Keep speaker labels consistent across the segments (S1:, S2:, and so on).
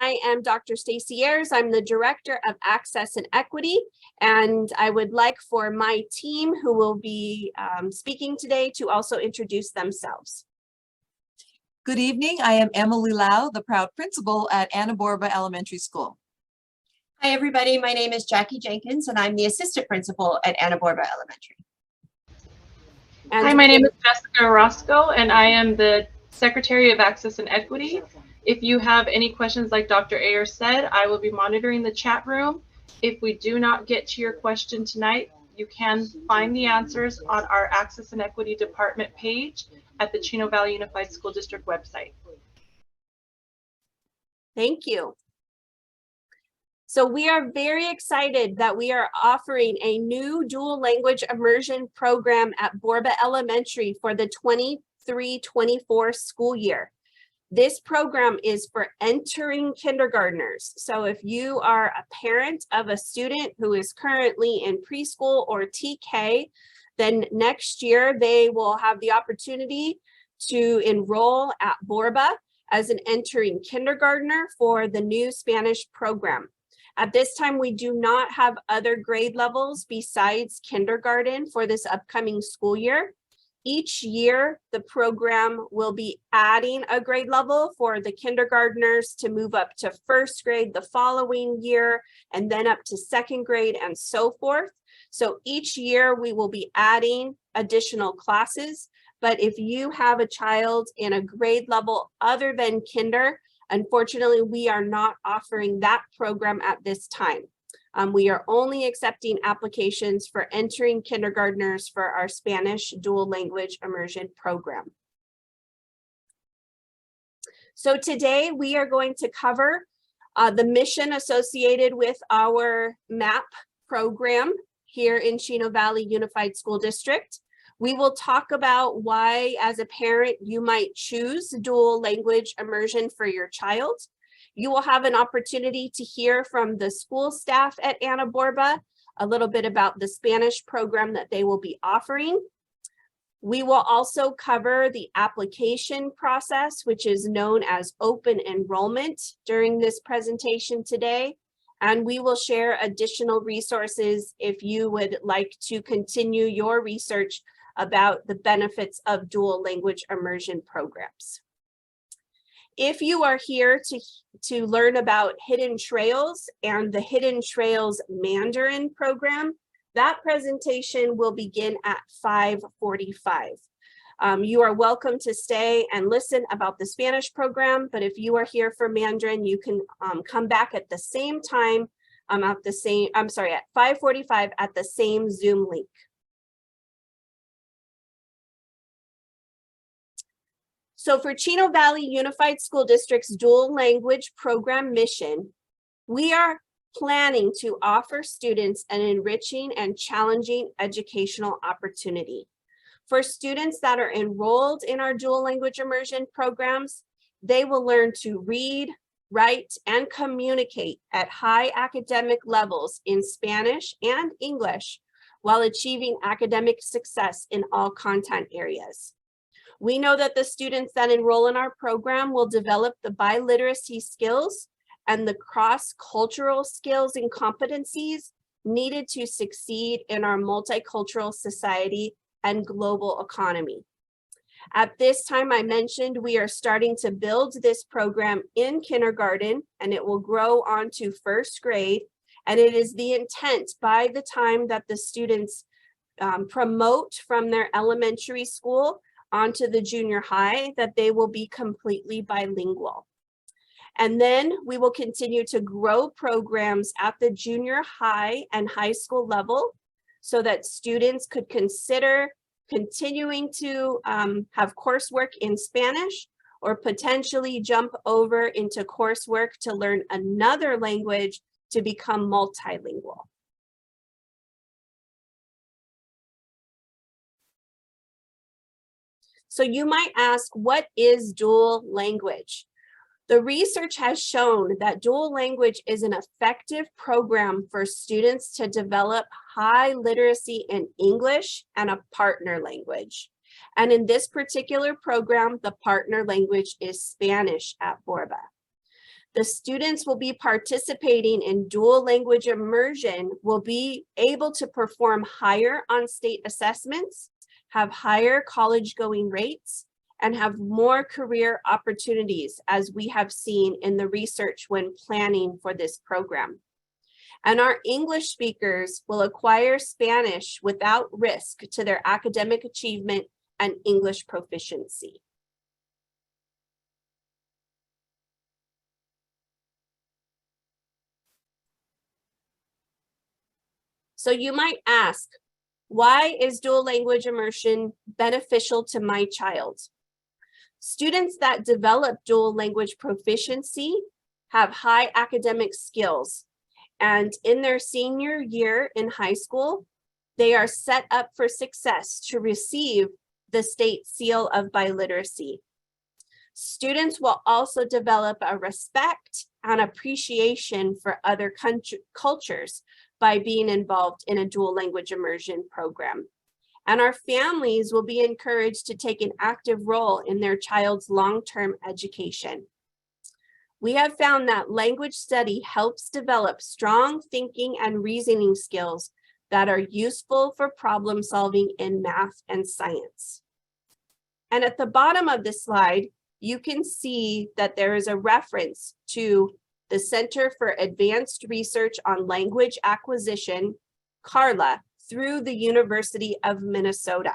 S1: I am Dr. Stacy Ayers. I'm the Director of Access and Equity, and I would like for my team who will be speaking today to also introduce themselves.
S2: Good evening. I am Emily Lau, the proud principal at Anna Borba Elementary School.
S3: Hi, everybody. My name is Jackie Jenkins, and I'm the assistant principal at Anna Borba Elementary.
S4: Hi, my name is Jessica Roscoe, and I am the Secretary of Access and Equity. If you have any questions, like Dr. Ayers said, I will be monitoring the chat room. If we do not get to your question tonight, you can find the answers on our Access and Equity Department page at the Chino Valley Unified School District website.
S1: Thank you. So we are very excited that we are offering a new dual language immersion program at Borba Elementary for the 23-24 school year. This program is for entering kindergartners. So if you are a parent of a student who is currently in preschool or TK, then next year they will have the opportunity to enroll at Borba as an entering kindergartner for the new Spanish program. At this time, we do not have other grade levels besides kindergarten for this upcoming school year. Each year, the program will be adding a grade level for the kindergartners to move up to first grade the following year, and then up to second grade and so forth. So each year we will be adding additional classes, but if you have a child in a grade level other than kinder, unfortunately, we are not offering that program at this time. We are only accepting applications for entering kindergartners for our Spanish dual language immersion program. So today we are going to cover the mission associated with our MAP program here in Chino Valley Unified School District. We will talk about why, as a parent, you might choose dual language immersion for your child. You will have an opportunity to hear from the school staff at Anna Borba a little bit about the Spanish program that they will be offering. We will also cover the application process, which is known as open enrollment, during this presentation today. And we will share additional resources if you would like to continue your research about the benefits of dual language immersion programs. If you are here to learn about Hidden Trails and the Hidden Trails Mandarin program, that presentation will begin at 5:45. You are welcome to stay and listen about the Spanish program, but if you are here for Mandarin, you can come back at the same time at 5:45 at the same Zoom link. So for Chino Valley Unified School District's dual language program mission, we are planning to offer students an enriching and challenging educational opportunity. For students that are enrolled in our dual language immersion programs, they will learn to read, write, and communicate at high academic levels in Spanish and English while achieving academic success in all content areas. We know that the students that enroll in our program will develop the biliteracy skills and the cross-cultural skills and competencies needed to succeed in our multicultural society and global economy. At this time, I mentioned we are starting to build this program in kindergarten, and it will grow on to first grade. And it is the intent by the time that the students promote from their elementary school onto the junior high, that they will be completely bilingual. And then we will continue to grow programs at the junior high and high school level so that students could consider continuing to have coursework in Spanish, or potentially jump over into coursework to learn another language to become multilingual. So you might ask, what is dual language? The research has shown that dual language is an effective program for students to develop high literacy in English and a partner language. And in this particular program, the partner language is Spanish at Borba. The students will be participating in dual language immersion, will be able to perform higher on state assessments, have higher college going rates, and have more career opportunities, as we have seen in the research when planning for this program. And our English speakers will acquire Spanish without risk to their academic achievement and English proficiency. So you might ask, why is dual language immersion beneficial to my child? Students that develop dual language proficiency have high academic skills, and in their senior year in high school, they are set up for success to receive the state seal of biliteracy. Students will also develop a respect and appreciation for other cultures by being involved in a dual language immersion program. And our families will be encouraged to take an active role in their child's long-term education. We have found that language study helps develop strong thinking and reasoning skills that are useful for problem solving in math and science. And at the bottom of this slide, you can see that there is a reference to the Center for Advanced Research on Language Acquisition, CARLA, through the University of Minnesota.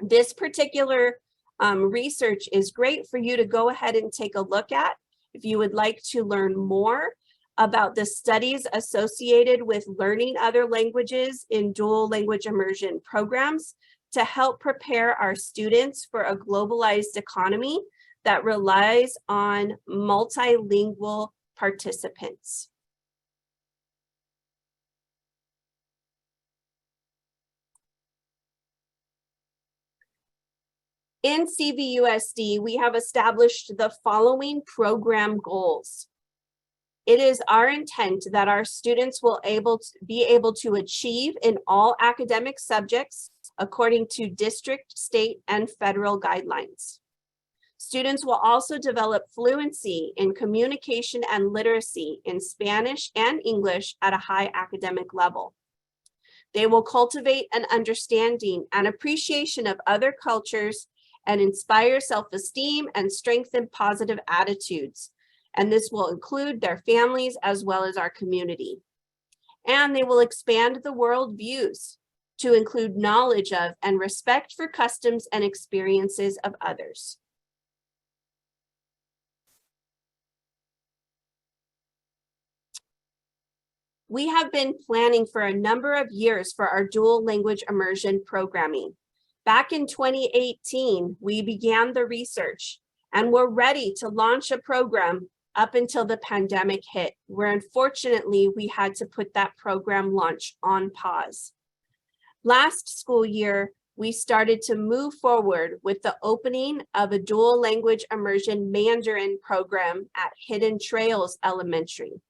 S1: This particular research is great for you to go ahead and take a look at if you would like to learn more about the studies associated with learning other languages in dual language immersion programs to help prepare our students for a globalized economy that relies on multilingual participants. In CVUSD, we have established the following program goals. It is our intent that our students will be able to achieve in all academic subjects according to district, state, and federal guidelines. Students will also develop fluency in communication and literacy in Spanish and English at a high academic level. They will cultivate an understanding and appreciation of other cultures and inspire self-esteem and strengthen positive attitudes. And this will include their families as well as our community. And they will expand the world views to include knowledge of and respect for customs and experiences of others. We have been planning for a number of years for our dual language immersion programming. Back in 2018, we began the research and were ready to launch a program up until the pandemic hit, where unfortunately we had to put that program launch on pause. Last school year, we started to move forward with the opening of a dual language immersion Mandarin program at Hidden Trails Elementary.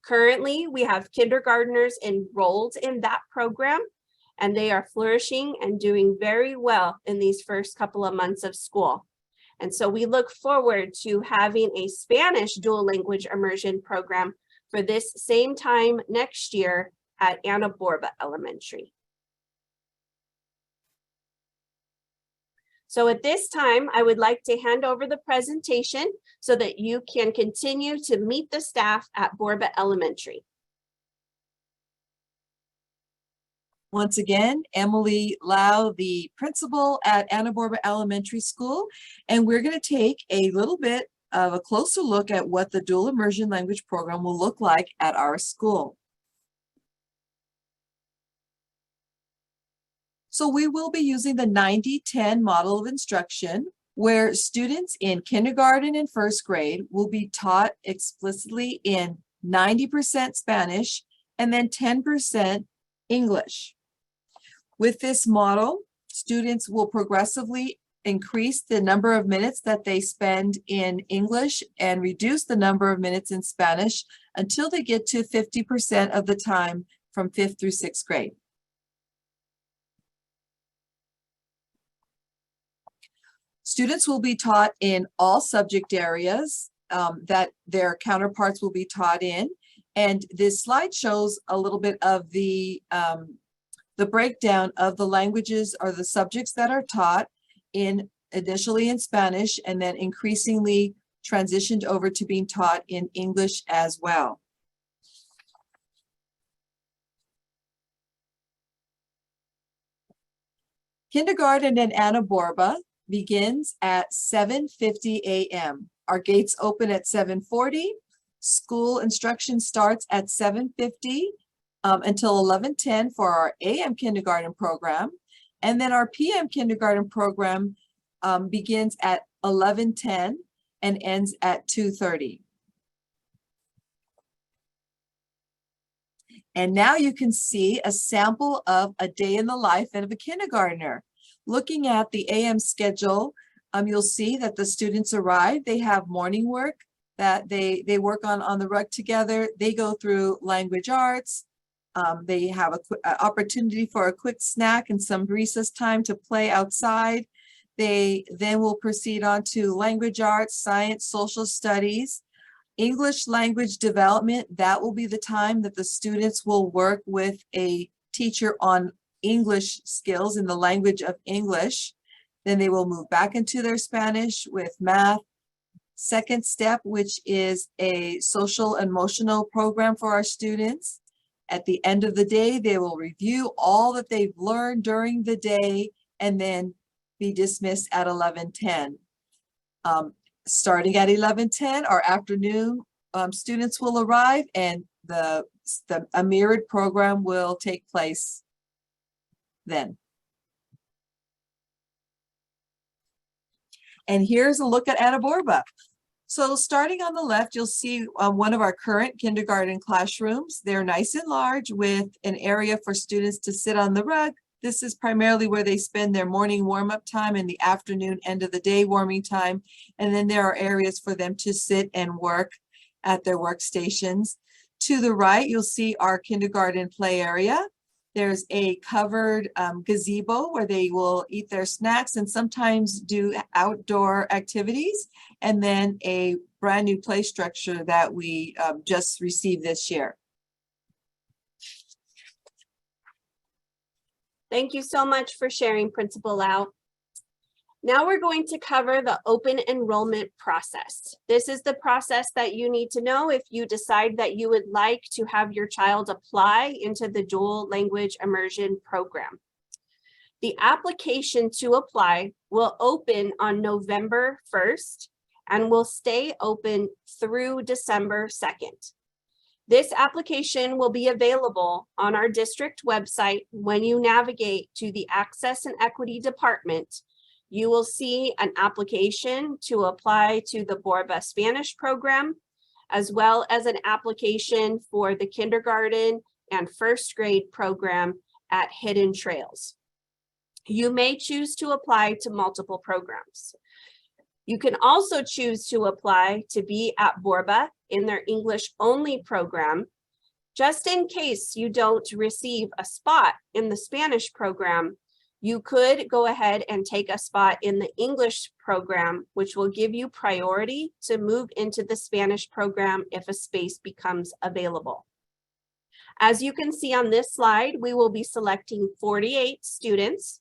S1: Currently, we have kindergartners enrolled in that program, and they are flourishing and doing very well in these first couple of months of school. And so we look forward to having a Spanish dual language immersion program for this same time next year at Anna Borba Elementary. So at this time, I would like to hand over the presentation so that you can continue to meet the staff at Borba Elementary.
S2: Once again, Emily Lau, the principal at Anna Borba Elementary School, and we're going to take a little bit of a closer look at what the dual immersion language program will look like at our school. So we will be using the 90-10 model of instruction, where students in kindergarten and first grade will be taught explicitly in 90% Spanish and then 10% English. With this model, students will progressively increase the number of minutes that they spend in English and reduce the number of minutes in Spanish until they get to 50% of the time from 5th through 6th grade. Students will be taught in all subject areas that their counterparts will be taught in. And this slide shows a little bit of the breakdown of the languages or the subjects that are taught initially in Spanish and then increasingly transitioned over to being taught in English as well. Kindergarten in Anna Borba begins at 7:50 a.m. Our gates open at 7:40. School instruction starts at 7:50 until 11:10 for our AM kindergarten program. And then our PM kindergarten program begins at 11:10 and ends at 2:30. And now you can see a sample of a day in the life of a kindergartner. Looking at the AM schedule, you'll see that the students arrive, they have morning work that they work on the rug together. They go through language arts. They have an opportunity for a quick snack and some recess time to play outside. They then will proceed on to language arts, science, social studies, English language development. That will be the time that the students will work with a teacher on English skills in the language of English. Then they will move back into their Spanish with math. Second step, which is a social emotional program for our students. At the end of the day, they will review all that they've learned during the day and then be dismissed at 11:10. Starting at 11:10, our afternoon students will arrive and a mirrored program will take place then. And here's a look at Anna Borba. So starting on the left, you'll see one of our current kindergarten classrooms. They're nice and large with an area for students to sit on the rug. This is primarily where they spend their morning warm-up time and the afternoon end of the day warming time. And then there are areas for them to sit and work at their workstations. To the right, you'll see our kindergarten play area. There's a covered gazebo where they will eat their snacks and sometimes do outdoor activities. And then a brand new play structure that we just received this year.
S1: Thank you so much for sharing, Principal Lau. Now we're going to cover the open enrollment process. This is the process that you need to know if you decide that you would like to have your child apply into the dual language immersion program. The application to apply will open on November 1st and will stay open through December 2nd. This application will be available on our district website. When you navigate to the Access and Equity Department, you will see an application to apply to the Borba Spanish program, as well as an application for the kindergarten and first grade program at Hidden Trails. You may choose to apply to multiple programs. You can also choose to apply to be at Borba in their English only program. Just in case you don't receive a spot in the Spanish program, you could go ahead and take a spot in the English program, which will give you priority to move into the Spanish program if a space becomes available. As you can see on this slide, we will be selecting 48 students,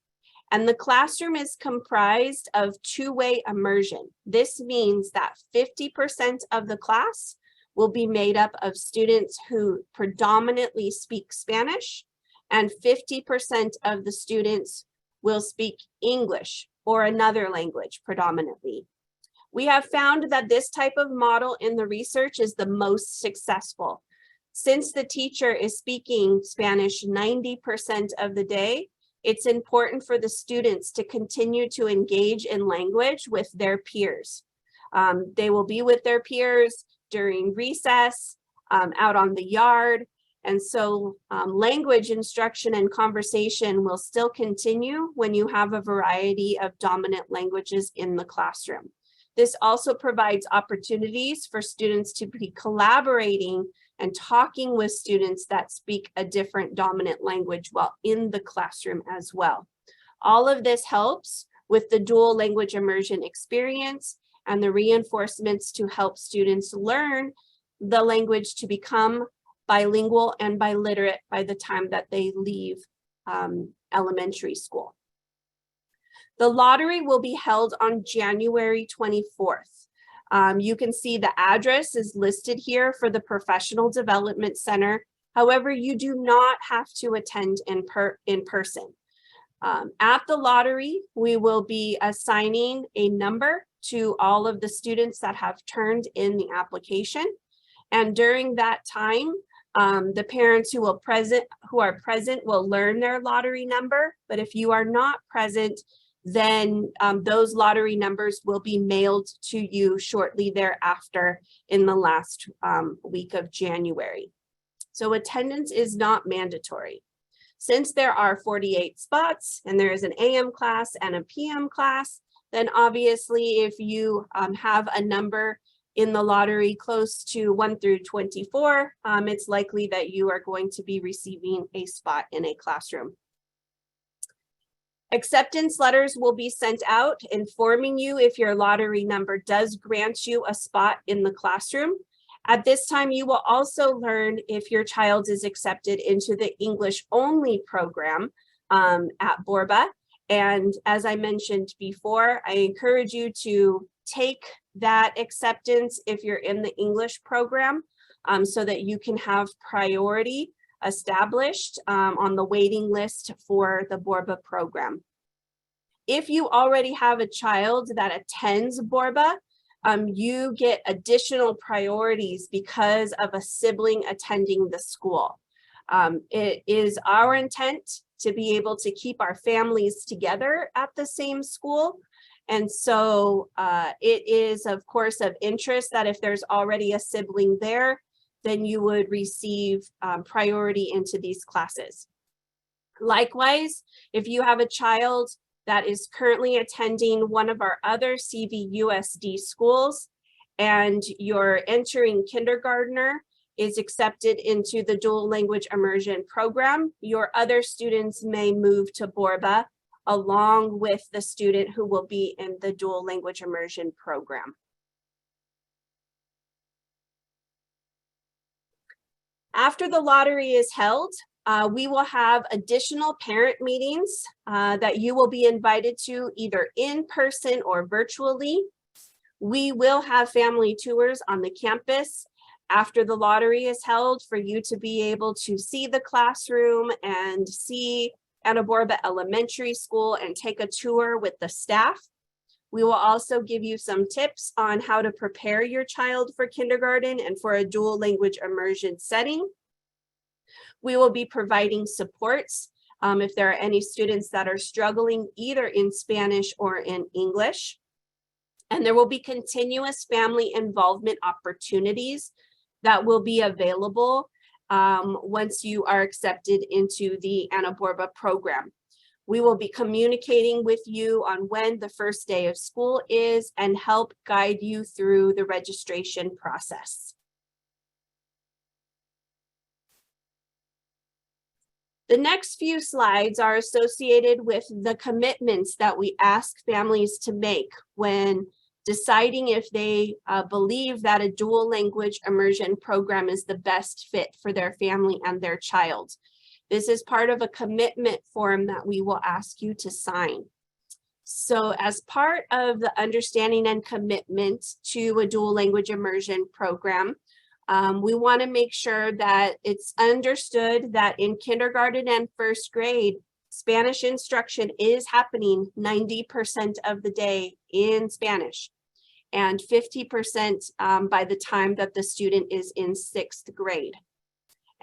S1: and the classroom is comprised of two-way immersion. This means that 50% of the class will be made up of students who predominantly speak Spanish, and 50% of the students will speak English or another language predominantly. We have found that this type of model in the research is the most successful. Since the teacher is speaking Spanish 90% of the day, it's important for the students to continue to engage in language with their peers. They will be with their peers during recess, out on the yard. And so language instruction and conversation will still continue when you have a variety of dominant languages in the classroom. This also provides opportunities for students to be collaborating and talking with students that speak a different dominant language while in the classroom as well. All of this helps with the dual language immersion experience and the reinforcements to help students learn the language to become bilingual and biliterate by the time that they leave elementary school. The lottery will be held on January 24th. You can see the address is listed here for the Professional Development Center. However, you do not have to attend in person. At the lottery, we will be assigning a number to all of the students that have turned in the application. And during that time, the parents who are present will learn their lottery number. But if you are not present, then those lottery numbers will be mailed to you shortly thereafter in the last week of January. So attendance is not mandatory. Since there are 48 spots and there is an AM class and a PM class, then obviously if you have a number in the lottery close to 1 through 24, it's likely that you are going to be receiving a spot in a classroom. Acceptance letters will be sent out informing you if your lottery number does grant you a spot in the classroom. At this time, you will also learn if your child is accepted into the English only program at Borba. And as I mentioned before, I encourage you to take that acceptance if you're in the English program so that you can have priority established on the waiting list for the Borba program. If you already have a child that attends Borba, you get additional priorities because of a sibling attending the school. It is our intent to be able to keep our families together at the same school. And so it is, of course, of interest that if there's already a sibling there, then you would receive priority into these classes. Likewise, if you have a child that is currently attending one of our other CVUSD schools and your entering kindergartner is accepted into the dual language immersion program, your other students may move to Borba along with the student who will be in the dual language immersion program. After the lottery is held, we will have additional parent meetings that you will be invited to either in person or virtually. We will have family tours on the campus after the lottery is held for you to be able to see the classroom and see Anna Borba Elementary School and take a tour with the staff. We will also give you some tips on how to prepare your child for kindergarten and for a dual language immersion setting. We will be providing supports if there are any students that are struggling either in Spanish or in English. And there will be continuous family involvement opportunities that will be available once you are accepted into the Anna Borba program. We will be communicating with you on when the first day of school is and help guide you through the registration process. The next few slides are associated with the commitments that we ask families to make when deciding if they believe that a dual language immersion program is the best fit for their family and their child. This is part of a commitment form that we will ask you to sign. So as part of the understanding and commitment to a dual language immersion program, we want to make sure that it's understood that in kindergarten and first grade, Spanish instruction is happening 90% of the day in Spanish and 50% by the time that the student is in 6th grade.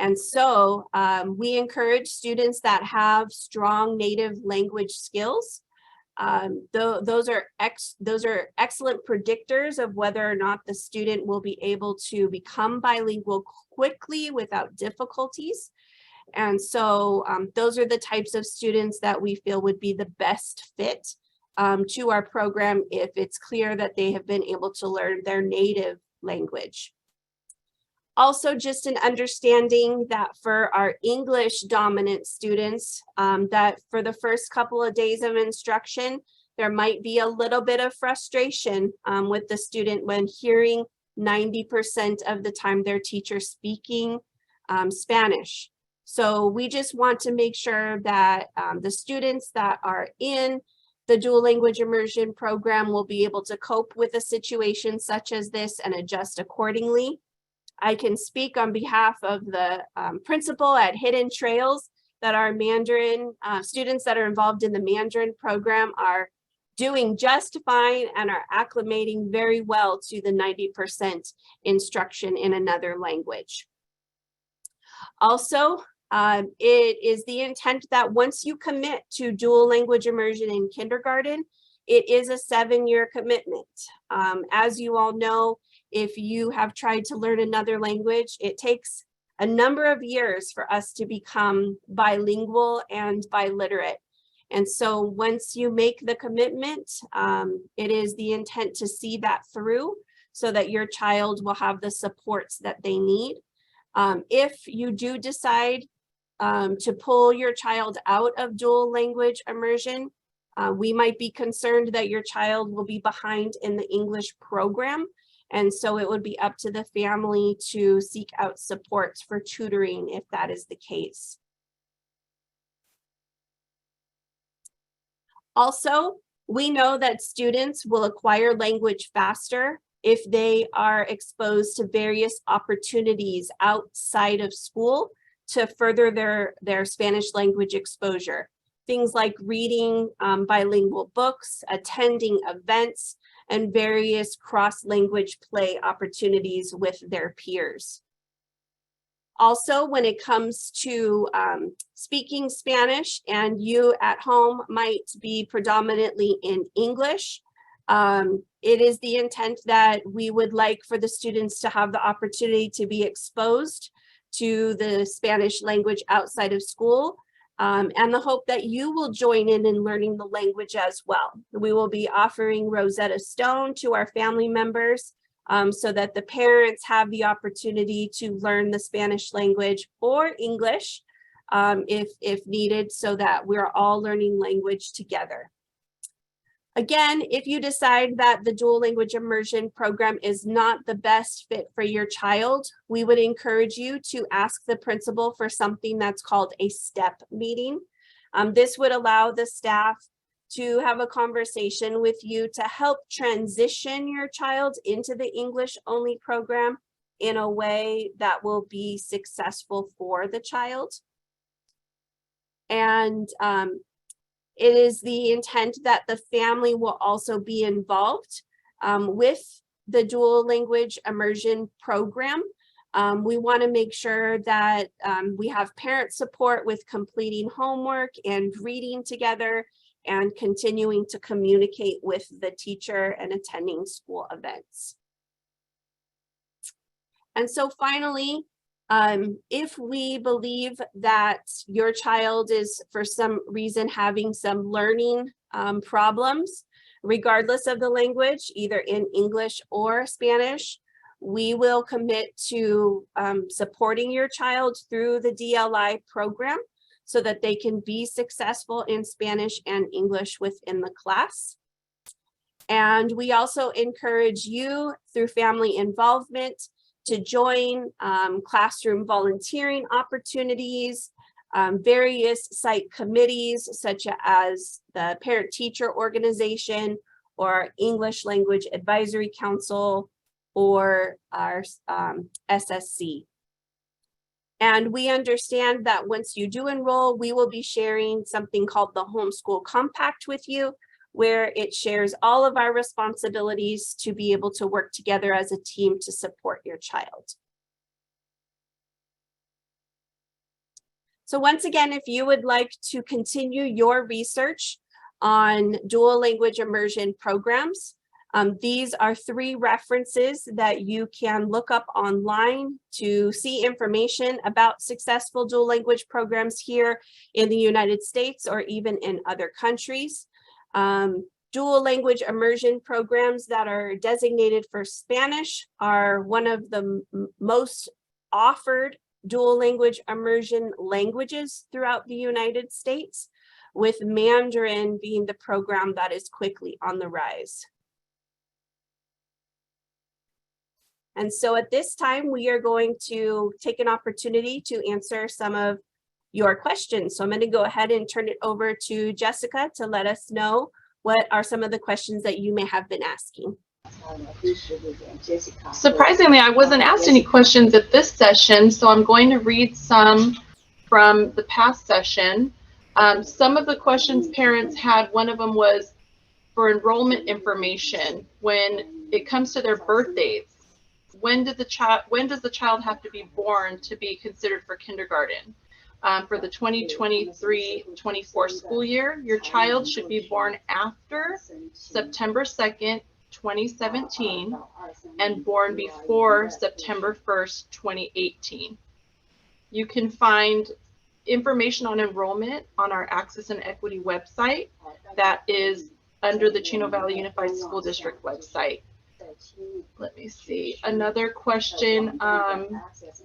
S1: And so we encourage students that have strong native language skills. Those are excellent predictors of whether or not the student will be able to become bilingual quickly without difficulties. And so those are the types of students that we feel would be the best fit to our program if it's clear that they have been able to learn their native language. Also, just an understanding that for our English dominant students, that for the first couple of days of instruction, there might be a little bit of frustration with the student when hearing 90% of the time their teacher speaking Spanish. So we just want to make sure that the students that are in the dual language immersion program will be able to cope with a situation such as this and adjust accordingly. I can speak on behalf of the principal at Hidden Trails that our Mandarin students that are involved in the Mandarin program are doing just fine and are acclimating very well to the 90% instruction in another language. Also, it is the intent that once you commit to dual language immersion in kindergarten, it is a 7-year commitment. As you all know, if you have tried to learn another language, it takes a number of years for us to become bilingual and biliterate. And so once you make the commitment, it is the intent to see that through so that your child will have the supports that they need. If you do decide to pull your child out of dual language immersion, we might be concerned that your child will be behind in the English program. And so it would be up to the family to seek out support for tutoring if that is the case. Also, we know that students will acquire language faster if they are exposed to various opportunities outside of school to further their Spanish language exposure. Things like reading bilingual books, attending events, and various cross-language play opportunities with their peers. Also, when it comes to speaking Spanish and you at home might be predominantly in English, it is the intent that we would like for the students to have the opportunity to be exposed to the Spanish language outside of school, and the hope that you will join in learning the language as well. We will be offering Rosetta Stone to our family members so that the parents have the opportunity to learn the Spanish language or English if needed, so that we're all learning language together. Again, if you decide that the dual language immersion program is not the best fit for your child, we would encourage you to ask the principal for something that's called a STEP meeting. This would allow the staff to have a conversation with you to help transition your child into the English only program in a way that will be successful for the child. And it is the intent that the family will also be involved with the dual language immersion program. We want to make sure that we have parent support with completing homework and reading together and continuing to communicate with the teacher and attending school events. And so finally, if we believe that your child is for some reason having some learning problems, regardless of the language, either in English or Spanish, we will commit to supporting your child through the DLI program so that they can be successful in Spanish and English within the class. And we also encourage you through family involvement to join classroom volunteering opportunities, various site committees such as the parent-teacher organization or English Language Advisory Council or our SSC. And we understand that once you do enroll, we will be sharing something called the Homeschool Compact with you, where it shares all of our responsibilities to be able to work together as a team to support your child. So once again, if you would like to continue your research on dual language immersion programs, these are 3 references that you can look up online to see information about successful dual language programs here in the United States or even in other countries. Dual language immersion programs that are designated for Spanish are one of the most offered dual language immersion languages throughout the United States. with Mandarin being the program that is quickly on the rise. And so at this time, we are going to take an opportunity to answer some of your questions. So I'm going to go ahead and turn it over to Jessica to let us know what are some of the questions that you may have been asking.
S4: Surprisingly, I wasn't asked any questions at this session, so I'm going to read some from the past session. Some of the questions parents had, one of them was for enrollment information. When it comes to their birth dates, when does the child have to be born to be considered for kindergarten? For the 2023-24 school year, your child should be born after September 2nd, 2017 and born before September 1st, 2018. You can find information on enrollment on our Access and Equity website that is under the Chino Valley Unified School District website. Let me see. Another question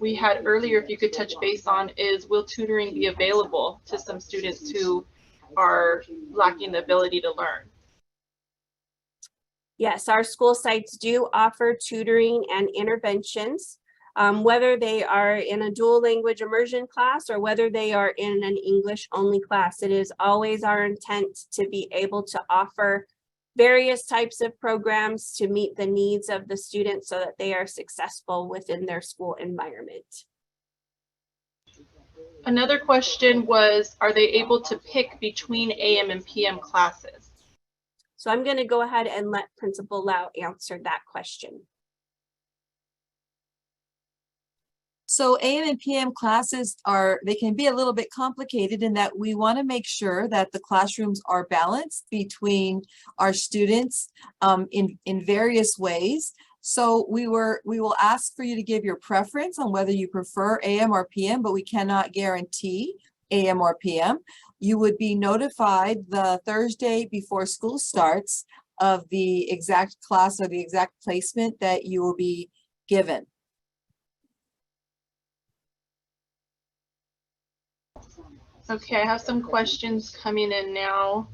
S4: we had earlier, if you could touch base on, is will tutoring be available to some students who are lacking the ability to learn?
S1: Yes, our school sites do offer tutoring and interventions, whether they are in a dual language immersion class or whether they are in an English only class. It is always our intent to be able to offer various types of programs to meet the needs of the students so that they are successful within their school environment.
S4: Another question was, are they able to pick between AM and PM classes?
S1: So I'm going to go ahead and let Principal Lau answer that question.
S2: So AM and PM classes they can be a little bit complicated in that we want to make sure that the classrooms are balanced between our students in various ways. So we will ask for you to give your preference on whether you prefer AM or PM, but we cannot guarantee AM or PM. You would be notified the Thursday before school starts of the exact class or the exact placement that you will be given.
S4: Okay, I have some questions coming in now.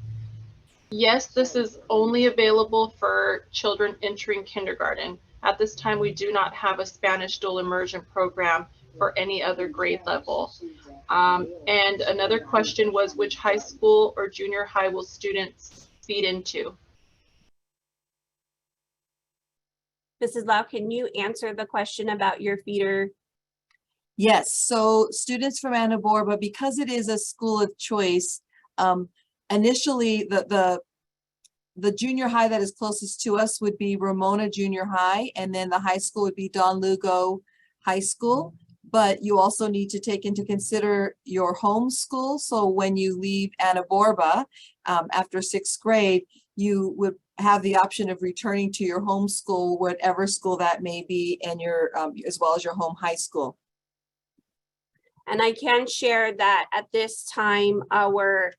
S4: Yes, this is only available for children entering kindergarten. At this time, we do not have a Spanish dual immersion program for any other grade level. And another question was, which high school or junior high will students feed into?
S1: Mrs. Lau, can you answer the question about your feeder?
S2: Yes, so students from Anna Borba, because it is a school of choice, initially the junior high that is closest to us would be Ramona Junior High, and then the high school would be Don Lugo High School. But you also need to take into consider your home school. So when you leave Anna Borba after 6th grade, you would have the option of returning to your home school, whatever school that may be, and your as well as your home high school.
S1: And I can share that at this time, our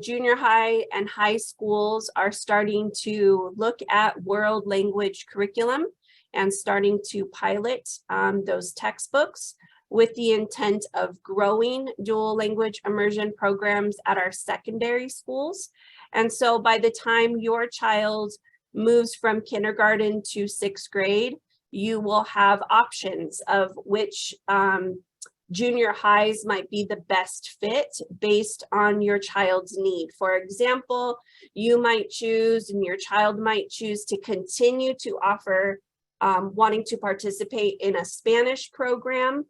S1: junior high and high schools are starting to look at world language curriculum and starting to pilot those textbooks with the intent of growing dual language immersion programs at our secondary schools. And so by the time your child moves from kindergarten to 6th grade, you will have options of which junior highs might be the best fit based on your child's need. For example, you might choose and your child might choose to continue to offer wanting to participate in a Spanish program,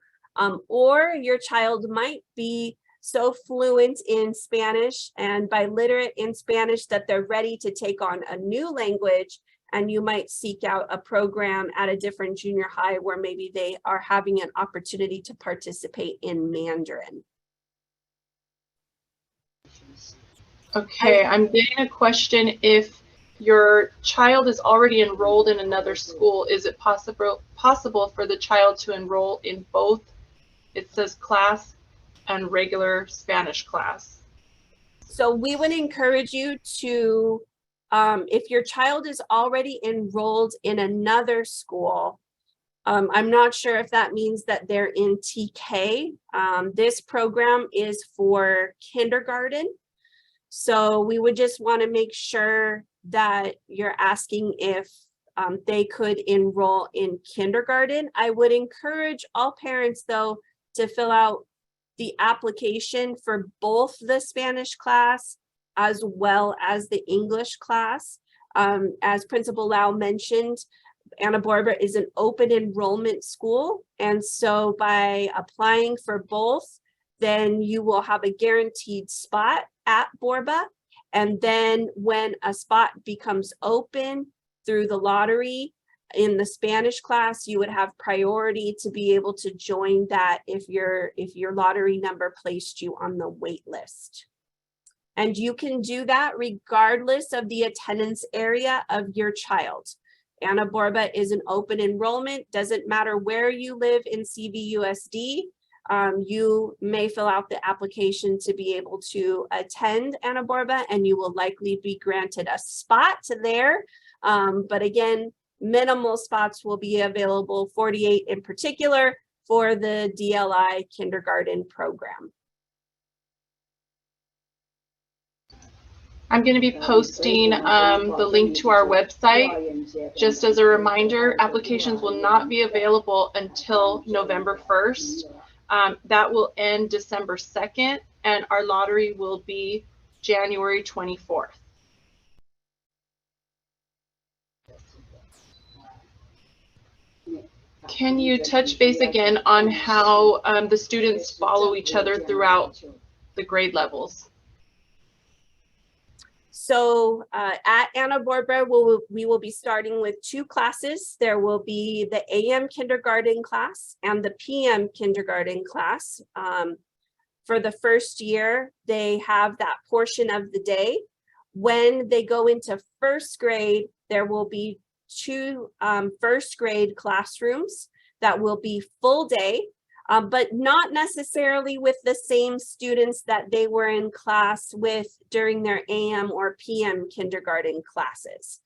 S1: or your child might be so fluent in Spanish and biliterate in Spanish that they're ready to take on a new language, and you might seek out a program at a different junior high where maybe they are having an opportunity to participate in Mandarin.
S4: Okay, I'm getting a question. If your child is already enrolled in another school, is it possible for the child to enroll in both, it says class and regular Spanish class?
S1: So we would encourage you to, if your child is already enrolled in another school, I'm not sure if that means that they're in TK. This program is for kindergarten. So we would just want to make sure that you're asking if they could enroll in kindergarten. I would encourage all parents, though, to fill out the application for both the Spanish class as well as the English class. As Principal Lau mentioned, Anna Barbara is an open enrollment school. And so by applying for both, then you will have a guaranteed spot at Borba. And then when a spot becomes open through the lottery in the Spanish class, you would have priority to be able to join that if your lottery number placed you on the wait list. And you can do that regardless of the attendance area of your child. Anna Barbara is an open enrollment, doesn't matter where you live in CVUSD. You may fill out the application to be able to attend Anna Barbara, and you will likely be granted a spot there. But again, minimal spots will be available, 48 in particular, for the DLI kindergarten program.
S4: I'm going to be posting the link to our website. Just as a reminder, applications will not be available until November 1st. That will end December 2nd, and our lottery will be January 24th. Can you touch base again on how the students follow each other throughout the grade levels?
S1: So at Anna Barbara, we will be starting with 2 classes. There will be the AM kindergarten class and the PM kindergarten class. For the first year, they have that portion of the day. When they go into first grade, there will be 2 first grade classrooms that will be full day. But not necessarily with the same students that they were in class with during their AM or PM kindergarten classes.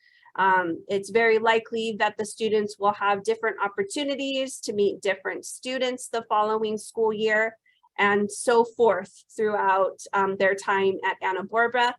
S1: It's very likely that the students will have different opportunities to meet different students the following school year, and so forth throughout their time at Anna Barbara,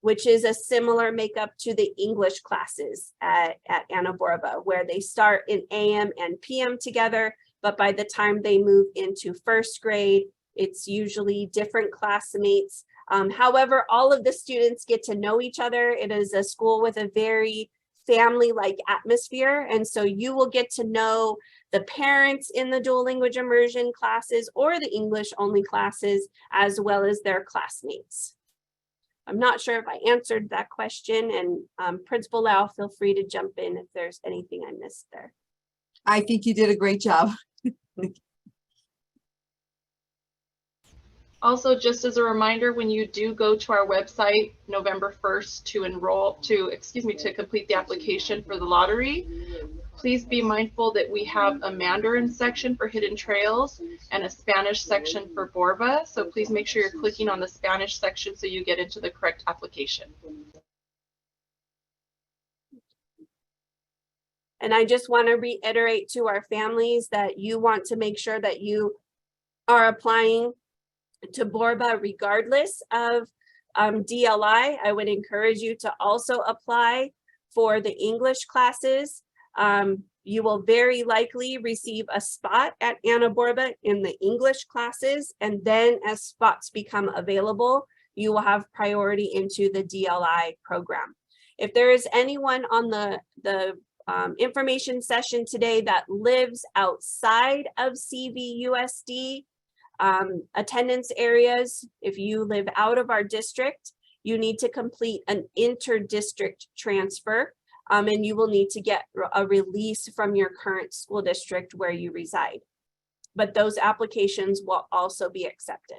S1: which is a similar makeup to the English classes at Anna Barbara, where they start in AM and PM together. But by the time they move into first grade, it's usually different classmates. However, all of the students get to know each other. It is a school with a very family-like atmosphere. And so you will get to know the parents in the dual language immersion classes or the English only classes, as well as their classmates. I'm not sure if I answered that question, and Principal Lau, feel free to jump in if there's anything I missed there.
S2: I think you did a great job.
S4: Also, just as a reminder, when you do go to our website November 1st to complete the application for the lottery, please be mindful that we have a Mandarin section for Hidden Trails and a Spanish section for Borba. So please make sure you're clicking on the Spanish section so you get into the correct application.
S1: And I just want to reiterate to our families that you want to make sure that you are applying to Borba regardless of DLI. I would encourage you to also apply for the English classes. You will very likely receive a spot at Anna Barbara in the English classes, and then as spots become available, you will have priority into the DLI program. If there is anyone on the information session today that lives outside of CVUSD attendance areas, if you live out of our district, you need to complete an inter-district transfer, and you will need to get a release from your current school district where you reside. But those applications will also be accepted.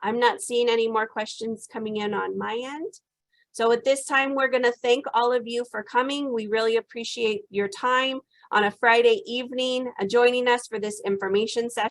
S1: I'm not seeing any more questions coming in on my end. So at this time, we're going to thank all of you for coming. We really appreciate your time on a Friday evening, joining us for this information session.